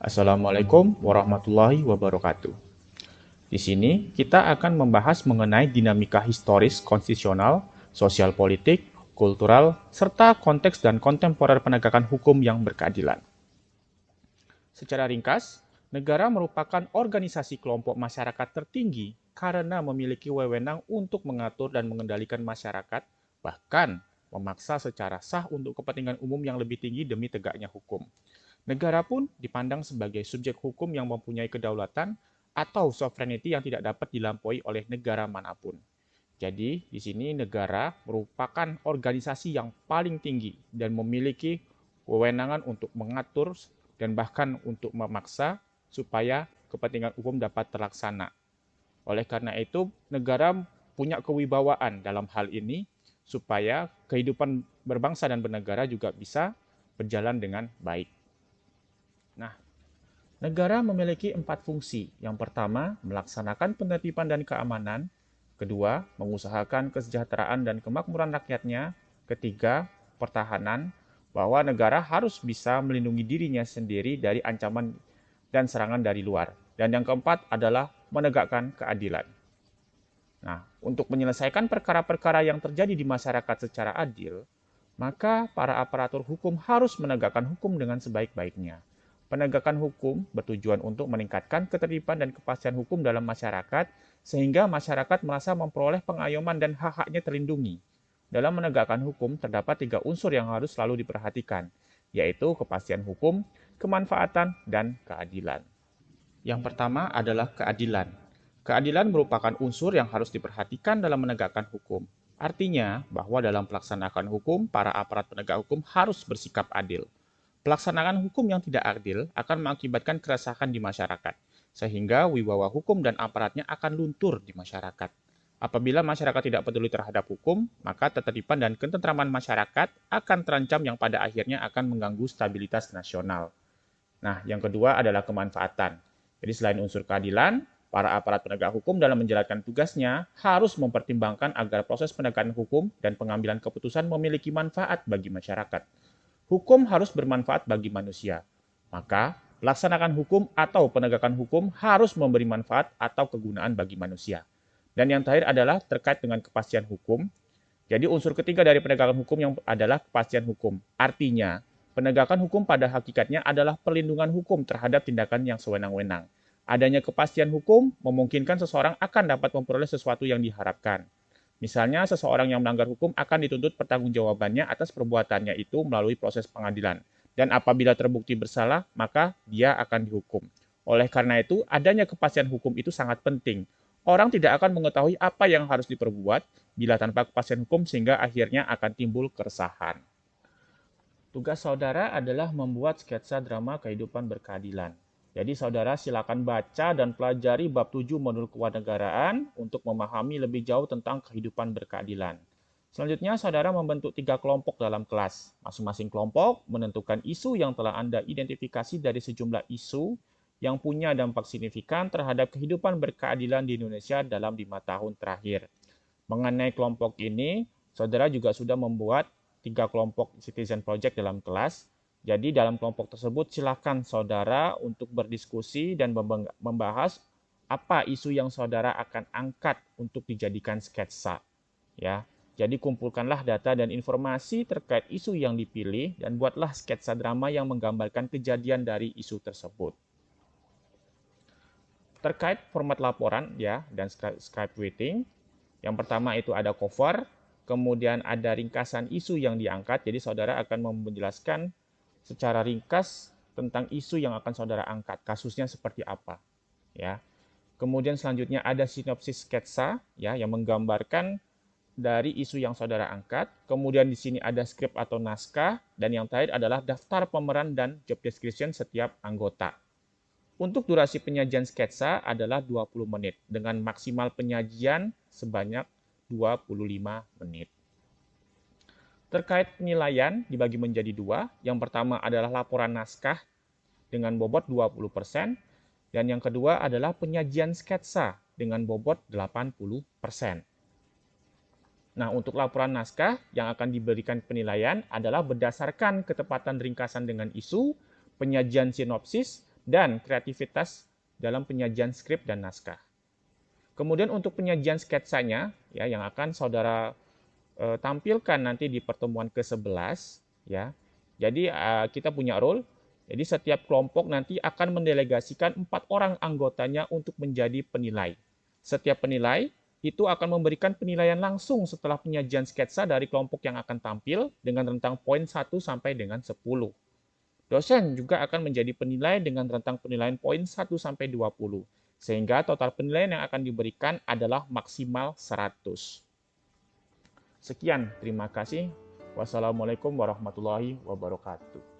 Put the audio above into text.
Assalamualaikum warahmatullahi wabarakatuh. Di sini kita akan membahas mengenai dinamika historis, konstitusional, sosial politik, kultural, serta konteks dan kontemporer penegakan hukum yang berkeadilan. Secara ringkas, negara merupakan organisasi kelompok masyarakat tertinggi karena memiliki wewenang untuk mengatur dan mengendalikan masyarakat, bahkan memaksa secara sah untuk kepentingan umum yang lebih tinggi demi tegaknya hukum. Negara pun dipandang sebagai subjek hukum yang mempunyai kedaulatan atau sovereignty yang tidak dapat dilampaui oleh negara manapun. Jadi, di sini negara merupakan organisasi yang paling tinggi dan memiliki kewenangan untuk mengatur dan bahkan untuk memaksa supaya kepentingan umum dapat terlaksana. Oleh karena itu, negara punya kewibawaan dalam hal ini supaya kehidupan berbangsa dan bernegara juga bisa berjalan dengan baik. Nah, negara memiliki 4 fungsi. Yang pertama, melaksanakan penertiban dan keamanan. Kedua, mengusahakan kesejahteraan dan kemakmuran rakyatnya. Ketiga, pertahanan, bahwa negara harus bisa melindungi dirinya sendiri dari ancaman dan serangan dari luar. Dan yang keempat adalah menegakkan keadilan. Nah, untuk menyelesaikan perkara-perkara yang terjadi di masyarakat secara adil, maka para aparatur hukum harus menegakkan hukum dengan sebaik-baiknya. Penegakan hukum bertujuan untuk meningkatkan ketertiban dan kepastian hukum dalam masyarakat, sehingga masyarakat merasa memperoleh pengayoman dan hak-haknya terlindungi. Dalam menegakkan hukum, terdapat 3 unsur yang harus selalu diperhatikan, yaitu kepastian hukum, kemanfaatan, dan keadilan. Yang pertama adalah keadilan. Keadilan merupakan unsur yang harus diperhatikan dalam menegakkan hukum. Artinya bahwa dalam pelaksanaan hukum, para aparat penegak hukum harus bersikap adil. Pelaksanaan hukum yang tidak adil akan mengakibatkan keresahan di masyarakat, sehingga wibawa hukum dan aparatnya akan luntur di masyarakat. Apabila masyarakat tidak peduli terhadap hukum, maka ketertiban dan ketentraman masyarakat akan terancam yang pada akhirnya akan mengganggu stabilitas nasional. Nah, yang kedua adalah kemanfaatan. Jadi selain unsur keadilan, para aparat penegak hukum dalam menjalankan tugasnya harus mempertimbangkan agar proses penegakan hukum dan pengambilan keputusan memiliki manfaat bagi masyarakat. Hukum harus bermanfaat bagi manusia. Maka, pelaksanaan hukum atau penegakan hukum harus memberi manfaat atau kegunaan bagi manusia. Dan yang terakhir adalah terkait dengan kepastian hukum. Jadi unsur ketiga dari penegakan hukum yang adalah kepastian hukum. Artinya, penegakan hukum pada hakikatnya adalah perlindungan hukum terhadap tindakan yang sewenang-wenang. Adanya kepastian hukum memungkinkan seseorang akan dapat memperoleh sesuatu yang diharapkan. Misalnya, seseorang yang melanggar hukum akan dituntut pertanggungjawabannya atas perbuatannya itu melalui proses pengadilan. Dan apabila terbukti bersalah, maka dia akan dihukum. Oleh karena itu, adanya kepastian hukum itu sangat penting. Orang tidak akan mengetahui apa yang harus diperbuat bila tanpa kepastian hukum sehingga akhirnya akan timbul keresahan. Tugas saudara adalah membuat sketsa drama kehidupan berkeadilan. Jadi saudara silakan baca dan pelajari bab 7 modul kewarganegaraan untuk memahami lebih jauh tentang kehidupan berkeadilan. Selanjutnya saudara membentuk 3 kelompok dalam kelas. Masing-masing kelompok menentukan isu yang telah Anda identifikasi dari sejumlah isu yang punya dampak signifikan terhadap kehidupan berkeadilan di Indonesia dalam 5 tahun terakhir. Mengenai kelompok ini, saudara juga sudah membuat 3 kelompok citizen project dalam kelas. Jadi dalam kelompok tersebut silakan saudara untuk berdiskusi dan membahas apa isu yang saudara akan angkat untuk dijadikan sketsa. Ya, jadi kumpulkanlah data dan informasi terkait isu yang dipilih dan buatlah sketsa drama yang menggambarkan kejadian dari isu tersebut. Terkait format laporan ya dan script writing, yang pertama itu ada cover, kemudian ada ringkasan isu yang diangkat. Jadi saudara akan menjelaskan secara ringkas tentang isu yang akan saudara angkat, kasusnya seperti apa, ya. Kemudian selanjutnya ada sinopsis sketsa ya yang menggambarkan dari isu yang saudara angkat. Kemudian di sini ada skrip atau naskah dan yang terakhir adalah daftar pemeran dan job description setiap anggota. Untuk durasi penyajian sketsa adalah 20 menit dengan maksimal penyajian sebanyak 25 menit. Terkait penilaian dibagi menjadi 2. Yang pertama adalah laporan naskah dengan bobot 20% dan yang kedua adalah penyajian sketsa dengan bobot 80%. Nah, untuk laporan naskah yang akan diberikan penilaian adalah berdasarkan ketepatan ringkasan dengan isu, penyajian sinopsis, dan kreativitas dalam penyajian skrip dan naskah. Kemudian untuk penyajian sketsanya, ya, yang akan saudara tampilkan nanti di pertemuan ke-11, ya. Jadi kita punya role. Jadi setiap kelompok nanti akan mendelegasikan 4 orang anggotanya untuk menjadi penilai. Setiap penilai itu akan memberikan penilaian langsung setelah penyajian sketsa dari kelompok yang akan tampil dengan rentang poin 1 sampai dengan 10. Dosen juga akan menjadi penilai dengan rentang penilaian poin 1 sampai 20, sehingga total penilaian yang akan diberikan adalah maksimal 100. Sekian, terima kasih. Wassalamualaikum warahmatullahi wabarakatuh.